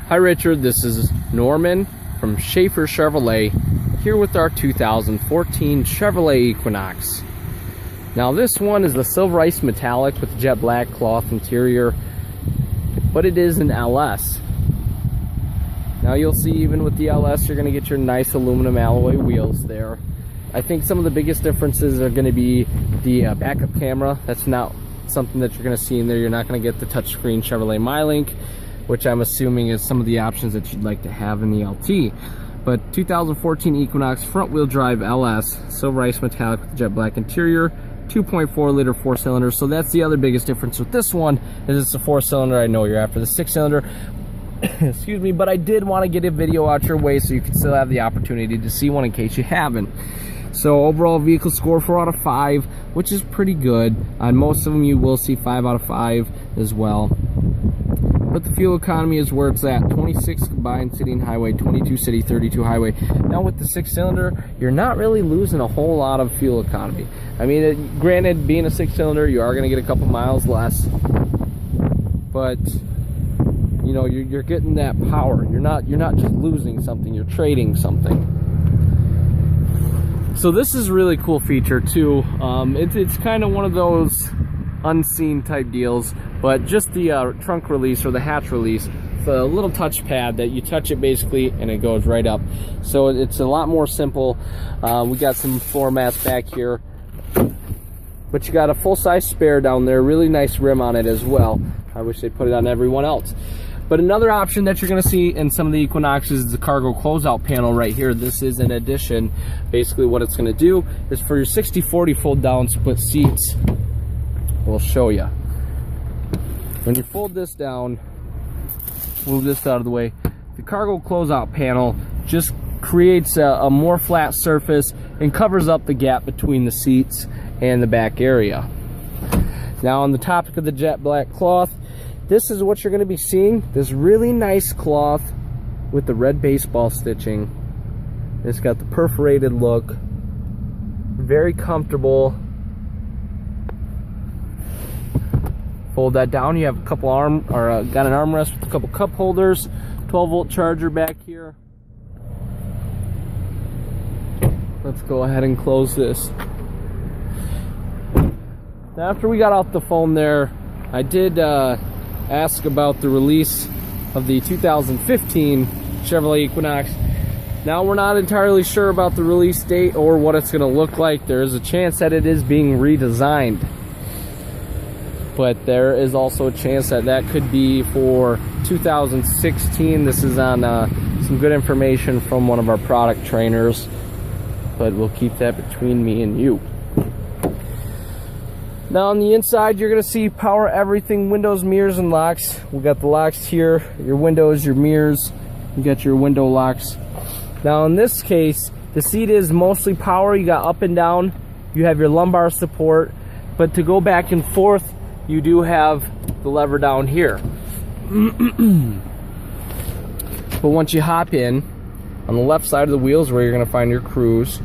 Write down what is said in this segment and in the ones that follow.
Hi Richard, this is Norman from Schafer Chevrolet, here with our 2014 Chevrolet Equinox. Now this one is the silver ice metallic with jet black cloth interior, but it is an LS. Now you'll see even with the LS you're going to get your nice aluminum alloy wheels there. I think some of the biggest differences are going to be the backup camera. That's not something that you're going to see in there. You're not going to get the touchscreen Chevrolet MyLink, which I'm assuming is some of the options that you'd like to have in the LT. But 2014 Equinox front wheel drive LS, silver ice metallic with jet black interior, 2.4 liter 4-cylinder. So that's the other biggest difference with this one, is it's a 4-cylinder. I know you're after the 6-cylinder. Excuse me, but I did want to get a video out your way so you can still have the opportunity to see one in case you haven't. So overall vehicle score 4 out of 5, which is pretty good. On most of them you will see 5 out of 5 as well. But the fuel economy is where it's at. 26 combined city and highway, 22 city, 32 highway. Now with the 6-cylinder, you're not really losing a whole lot of fuel economy. I mean, granted, being a 6-cylinder, you are going to get a couple miles less. But you know, you're getting that power. You're not just losing something, you're trading something. So this is a really cool feature too. It's kind of one of those unseen type deals, but just the trunk release or the hatch release, it's a little touchpad that you touch it basically and it goes right up. So it's a lot more simple. We got some floor mats back here, but you got a full-size spare down there, really nice rim on it as well. I wish they put it on everyone else. But another option that you're going to see in some of the Equinoxes is the cargo closeout panel right here. This is an addition. Basically what it's going to do is for your 60/40 fold down split seats. We'll show you. When you fold this down, move this out of the way, the cargo closeout panel just creates a more flat surface and covers up the gap between the seats and the back area. Now on the topic of the jet black cloth, this is what you're going to be seeing. This really nice cloth with the red baseball stitching. It's got the perforated look. Very comfortable. Fold that down. You have a couple got an armrest with a couple cup holders. 12-volt charger back here. Let's go ahead and close this. Now, after we got off the phone there, I did ask about the release of the 2015 Chevrolet Equinox. Now we're not entirely sure about the release date or what it's going to look like. There is a chance that it is being redesigned, but there is also a chance that that could be for 2016. This is on some good information from one of our product trainers, but we'll keep that between me and you. Now on the inside, you're going to see power everything, windows, mirrors, and locks. We got the locks here, your windows, your mirrors. You got your window locks. Now in this case, the seat is mostly power. You got up and down. You have your lumbar support, but to go back and forth, you do have the lever down here. But once you hop in, on the left side of the wheels where you're going to find your cruise.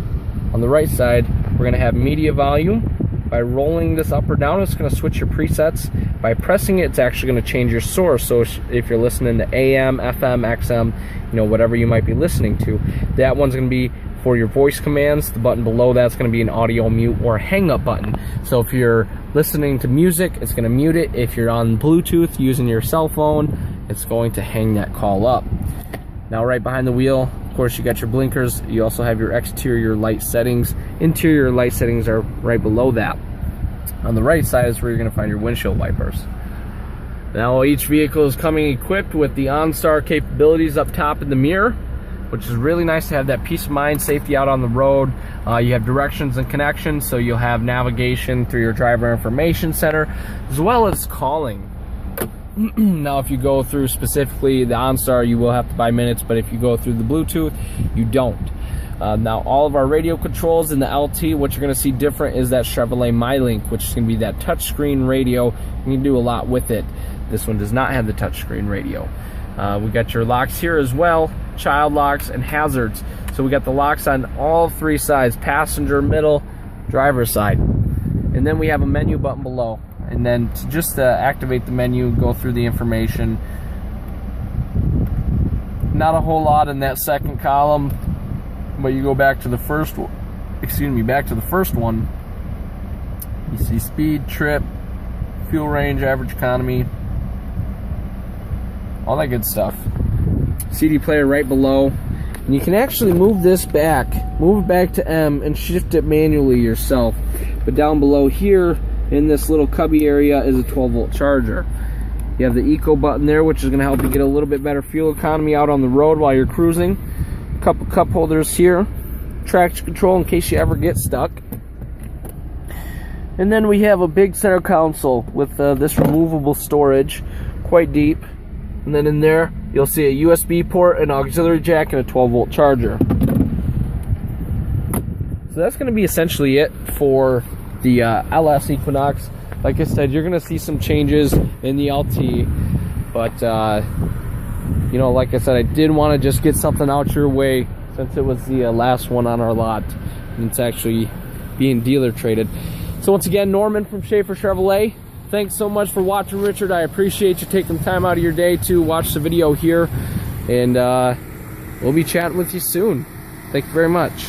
On the right side, we're going to have media volume. By rolling this up or down, it's going to switch your presets. By pressing it, it's actually going to change your source. So if you're listening to AM, FM, XM, you know, whatever you might be listening to, that one's going to be for your voice commands. The button below that's going to be an audio mute or hang up button. So if you're listening to music, it's going to mute it. If you're on Bluetooth using your cell phone, it's going to hang that call up. Now right behind the wheel, of course, you got your blinkers. You also have your exterior light settings. Interior light settings are right below that. On the right side is where you're going to find your windshield wipers. Now each vehicle is coming equipped with the OnStar capabilities up top in the mirror, which is really nice to have that peace of mind, safety out on the road. You have directions and connections, so you'll have navigation through your driver information center, as well as calling. Now if you go through specifically the OnStar, you will have to buy minutes, but if you go through the Bluetooth, you don't. Now all of our radio controls in the LT, what you're going to see different is that Chevrolet MyLink, which is going to be that touchscreen radio. You can do a lot with it. This one does not have the touchscreen radio. We got your locks here as well, child locks and hazards. So we got the locks on all three sides, passenger, middle, driver's side. And then we have a menu button below. And then to just activate the menu, go through the information, not a whole lot in that second column, but you go back to the first one, you see speed, trip, fuel range, average economy, all that good stuff. CD player right below, and you can actually move this back, move it back to M and shift it manually yourself. But down below here in this little cubby area is a 12-volt charger. You have the eco button there, which is going to help you get a little bit better fuel economy out on the road while you're cruising. A couple cup holders here, traction control in case you ever get stuck. And then we have a big center console with this removable storage, quite deep. And then in there, you'll see a USB port, an auxiliary jack, and a 12-volt charger. So that's going to be essentially it for the LS Equinox. Like I said, you're going to see some changes in the LT, but you know, like I said, I did want to just get something out your way since it was the last one on our lot, and it's actually being dealer traded. So once again, Norman from Schafer Chevrolet, thanks so much for watching, Richard. I appreciate you taking time out of your day to watch the video here, and we'll be chatting with you soon. Thank you very much.